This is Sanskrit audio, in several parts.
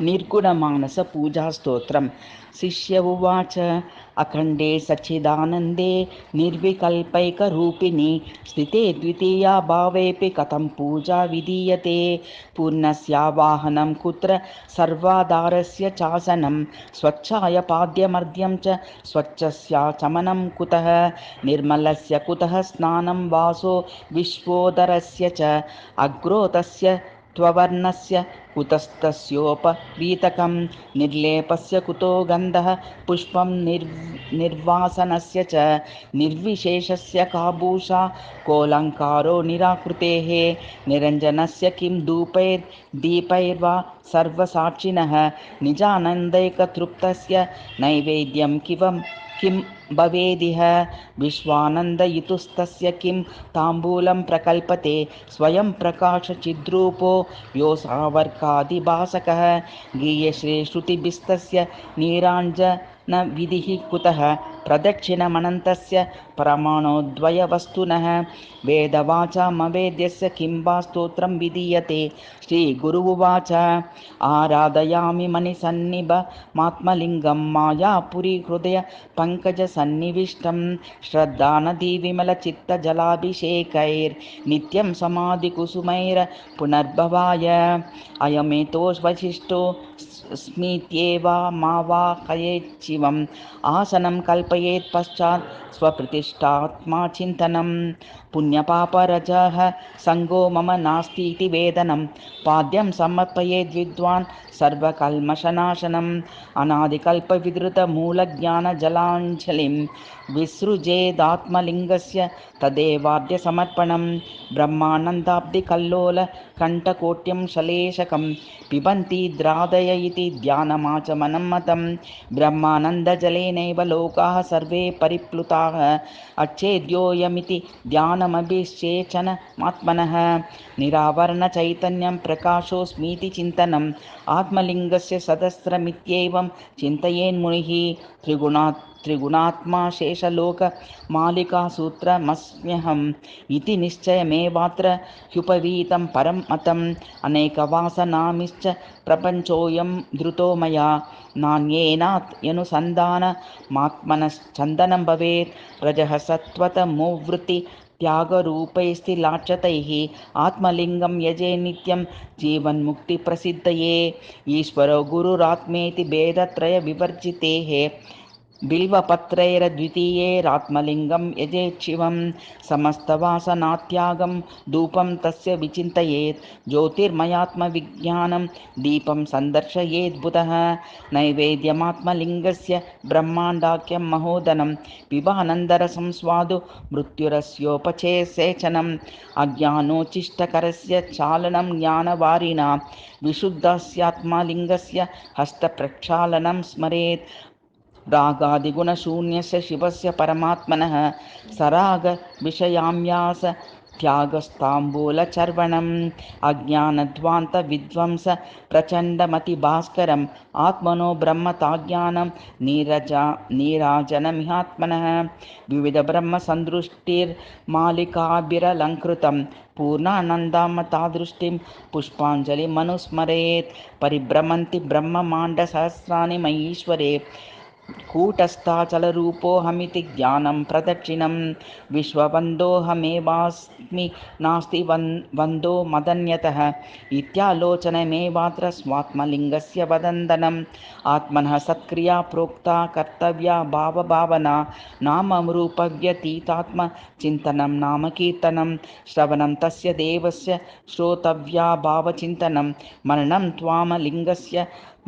निर्गुणमानसपूजास्तोत्रम्। शिष्य उवाच अखण्डे सच्चिदानन्दे निर्विकल्पैकरूपिणि स्थिते द्वितीया भावेऽपि कथं पूजा विधीयते। पूर्णस्यावाहनं कुत्र सर्वाधारस्य चासनं स्वच्छाय पाद्यमर्ध्यं च स्वच्छस्याचमनं कुतः निर्मलस्य कुतः स्नानं वासो विश्वोदरस्य च अग्रोतस्य त्ववर्णस्य कुतस्तस्योपवीतकं निर्लेपस्य कुतो गन्धः पुष्पं निर्वासनस्य च निर्विशेषस्य काभूषा कोऽलङ्कारो निराकृतेः निरञ्जनस्य किं दीपैर्वा सर्वसाक्षिणः निजानन्दैकतृप्तस्य नैवेद्यं किं भवेदिह विश्वानन्दयितुस्तस्य किं ताम्बूलं प्रकल्पते स्वयं प्रकाशचिद्रूपो योऽसावर्कादिभासकः गीयश्रीश्रुतिभिस्तस्य नीराञ्जनविधिः कुतः प्रदक्षिणमनन्तस्य परमाणोद्वयवस्तुनः वेदवाचामवेद्यस्य किं वा स्तोत्रं विधीयते। श्रीगुरु उवाच आराधयामि मणिसन्निभमात्मलिङ्गं मायापुरी हृदय पङ्कजसन्निविष्टं श्रद्धानदीविमलचित्तजलाभिषेकैर्नित्यं समाधिकुसुमैर्पुनर्भवाय अयमेतोऽवशिष्टो स्मीत्येव मावाहयेच्छिवम् आसनं कल्पयेत् पश्चात् स्वप्रतिष्ठात्मा चिन्तनं पुण्यपापरजः सङ्गो मम नास्तीति वेदनं पाद्यं समर्पयेद् विद्वान् सर्वकल्मषनाशनम् अनादिकल्पविधृतमूलज्ञानजलाञ्जलिं विसृजेदात्मलिङ्गस्य तदेवाद्यसमर्पणं ब्रह्मानन्दाब्धिकल्लोलकण्ठकोट्यं शलेशकं पिबन्ति द्रादय इति ध्यानमाचमनं मतं ब्रह्मानन्दजलेनैव लोकाः सर्वे परिप्लुताः अच्छेद्योऽयमिति ध्यानमभिषेचनमात्मनः निरावरणचैतन्यं प्रकाशोऽस्मीति चिन्तनम् आत्मलिङ्गस्य सदस्रमित्येवं चिन्तयेन्मुनिः त्रिगुणात्मा शेषलोकमालिकासूत्रमस्म्यहम् इति निश्चयमेवात्र ह्युपवीतं परं मतम् अनेकवासनामिश्च प्रपञ्चोऽयं धृतो मया नान्येनात् यनुसन्धानमात्मनश्चन्दनं भवेत् रजः सत्त्वतमोवृत्ति त्यागरूपैस्तिलाक्षतैः आत्मलिङ्गं यजे नित्यं जीवन्मुक्तिप्रसिद्धये ईश्वरो गुरुरात्मेति भेदत्रयविवर्जितेः बिल्वपत्रैरद्वितीयेरात्मलिङ्गं यजेच्छिवं समस्तवासनात्यागं धूपं तस्य विचिन्तयेत् ज्योतिर्मयात्मविज्ञानं दीपं सन्दर्शयेद्बुधः नैवेद्यमात्मलिङ्गस्य ब्रह्माण्डाख्यं महोदनं पिबानन्दरसं स्वादु मृत्युरस्योपचेसेचनम् अज्ञानोच्छिष्टकरस्य चालनं ज्ञानवारिणा विशुद्धस्यात्मलिङ्गस्य हस्तप्रक्षालनं स्मरेत् रागादिगुणशून्यस्य शिवस्य परमात्मनः सरागविषयाम्यास त्यागस्ताम्बूलचर्वणम् अज्ञानध्वान्तविध्वंस प्रचण्डमतिभास्करम् आत्मनो ब्रह्मताज्ञानं नीराजनमिहात्मनः विविधब्रह्मसन्दृष्टिर्मालिकाभिरलङ्कृतं पूर्णानन्दामतादृष्टिं पुष्पाञ्जलिमनुस्मरेत् परिभ्रमन्ति ब्रह्ममाण्डसहस्राणि महीश्वरे कूटस्थाचलरूपोऽहमिति ज्ञानं प्रदक्षिणं विश्वबन्धोऽहमेवास्मि नास्ति बन्धो मदन्यतः इत्यालोचनमेवात्र स्वात्मलिङ्गस्य वदन्दनम् आत्मनः सत्क्रिया प्रोक्ता कर्तव्या भावभावना नामरूपव्यतीतात्मचिन्तनं नाम कीर्तनं श्रवणं तस्य देवस्य श्रोतव्या भावचिन्तनं मननं त्वामलिङ्गस्य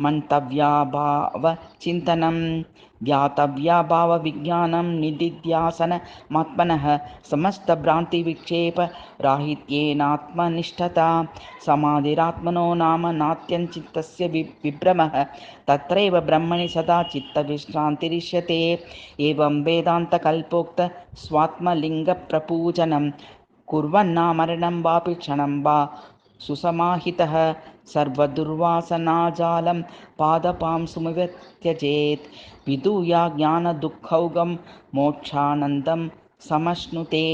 मन्तव्या भावचिन्तनं ध्यातव्या भावविज्ञानं निदिध्यासनमात्मनः समस्तभ्रान्तिविक्षेपराहित्येनात्मनिष्ठता समाधिरात्मनो नाम नात्यञ्चित्तस्य विभ्रमः तत्रैव ब्रह्मणि सदा चित्तविश्रान्तिरिष्यते एवं वेदान्तकल्पोक्त स्वात्मलिङ्गप्रपूजनं कुर्वन्नामरणं वापि क्षणं वा सुसमाहितः सर्वदुर्वासनाजालं पादपांसुमिव त्यजेत् विधूया ज्ञानदुःखौगं मोक्षानन्दं समश्नुते।